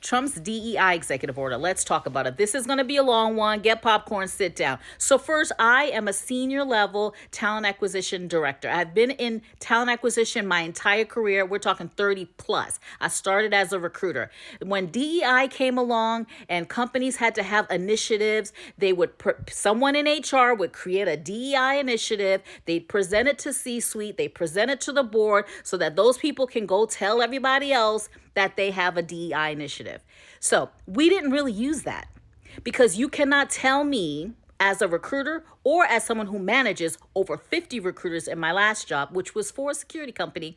Trump's DEI executive order. Let's talk about it. This is going to be a long one. Get popcorn, sit down. So first, I am a senior level talent acquisition director. I've been in talent acquisition my entire career. We're talking 30 plus. I started as a recruiter. When DEI came along and companies had to have initiatives, someone in HR would create a DEI initiative. They'd present it to C-suite. They present it to the board so that those people can go tell everybody else that they have a DEI initiative. So we didn't really use that because you cannot tell me as a recruiter or as someone who manages over 50 recruiters in my last job, which was for a security company,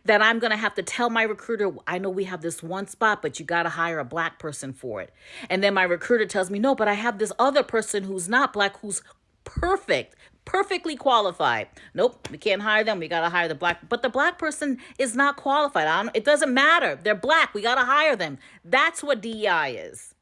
that I'm going to have to tell my recruiter, I know we have this one spot, but you got to hire a black person for it. And then my recruiter tells me, no, but I have this other person who's not black, who's perfectly qualified. Nope, we can't hire them. We got to hire the black. But the black person is not qualified. It doesn't matter. They're black. We got to hire them. That's what DEI is.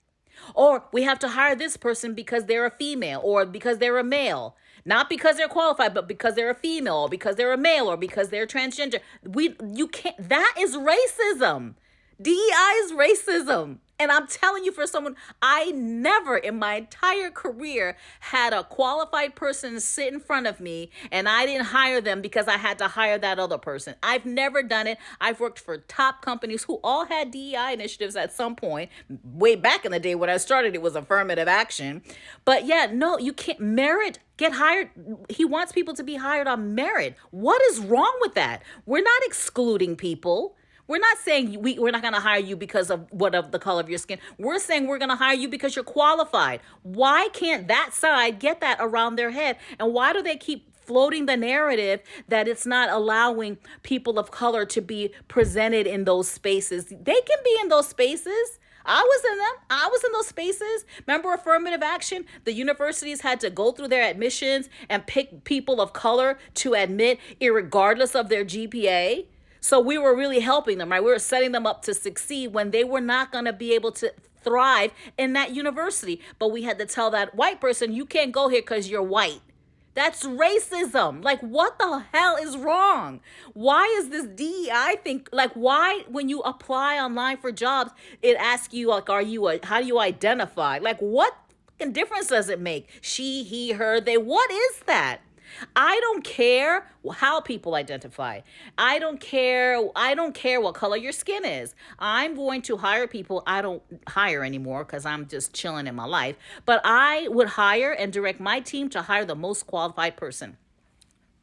Or we have to hire this person because they're a female or because they're a male. Not because they're qualified, but because they're a female or because they're a male or because they're transgender. You can't. That is racism. DEI is racism. And I'm telling you, for someone, I never in my entire career had a qualified person sit in front of me and I didn't hire them because I had to hire that other person. I've never done it. I've worked for top companies who all had DEI initiatives at some point. Way back in the day when I started, it was affirmative action. But yeah, no, you can't. Merit, get hired. He wants people to be hired on merit. What is wrong with that? We're not excluding people. We're not saying we're not going to hire you because of the color of your skin. We're saying we're going to hire you because you're qualified. Why can't that side get that around their head? And why do they keep floating the narrative that it's not allowing people of color to be presented in those spaces? They can be in those spaces. I was in them. I was in those spaces. Remember affirmative action? The universities had to go through their admissions and pick people of color to admit, irregardless of their GPA. So we were really helping them, right? We were setting them up to succeed when they were not going to be able to thrive in that university. But we had to tell that white person, you can't go here because you're white. That's racism. Like, what the hell is wrong? Why is this DEI thing? Like, why, when you apply online for jobs, it asks you, like, how do you identify? Like, what difference does it make? She, he, her, they. What is that? I don't care how people identify. I don't care what color your skin is. I'm going to hire people. I don't hire anymore because I'm just chilling in my life. But I would hire and direct my team to hire the most qualified person.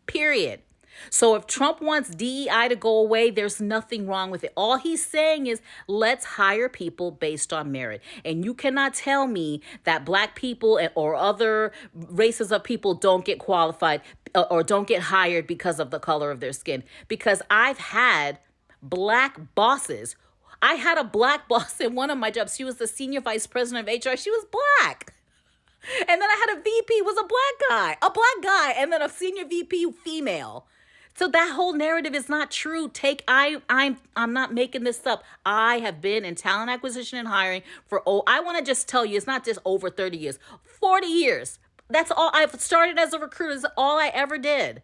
Period. So if Trump wants DEI to go away, there's nothing wrong with it. All he's saying is let's hire people based on merit. And you cannot tell me that black people or other races of people don't get qualified or don't get hired because of the color of their skin. Because I've had black bosses. I had a black boss in one of my jobs. She was the senior vice president of HR. She was black. And then I had a VP was a black guy, and then a senior VP female. So that whole narrative is not true. I'm not making this up. I have been in talent acquisition and hiring I want to just tell you, it's not just over 30 years, 40 years. That's all. I've started as a recruiter. That's all I ever did.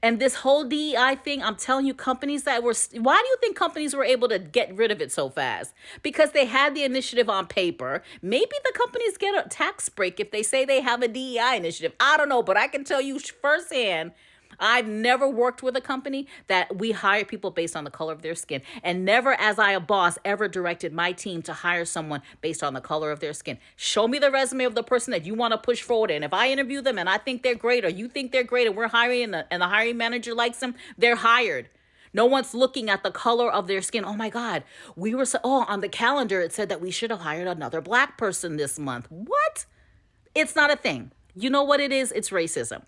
And this whole DEI thing, I'm telling you, why do you think companies were able to get rid of it so fast? Because they had the initiative on paper. Maybe the companies get a tax break if they say they have a DEI initiative. I don't know, but I can tell you firsthand, I've never worked with a company that we hire people based on the color of their skin, and never as a boss ever directed my team to hire someone based on the color of their skin. Show me the resume of the person that you want to push forward. And if I interview them and I think they're great or you think they're great and we're hiring and the hiring manager likes them, they're hired. No one's looking at the color of their skin. Oh my God, on the calendar it said that we should have hired another black person this month. What? It's not a thing. You know what it is? It's racism.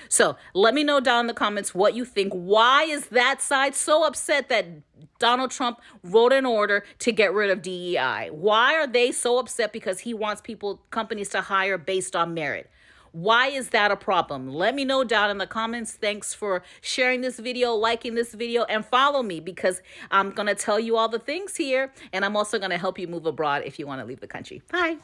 So let me know down in the comments what you think. Why is that side so upset that Donald Trump wrote an order to get rid of DEI? Why are they so upset because he wants companies to hire based on merit? Why is that a problem? Let me know down in the comments. Thanks for sharing this video, liking this video, and follow me because I'm going to tell you all the things here. And I'm also going to help you move abroad if you want to leave the country. Bye.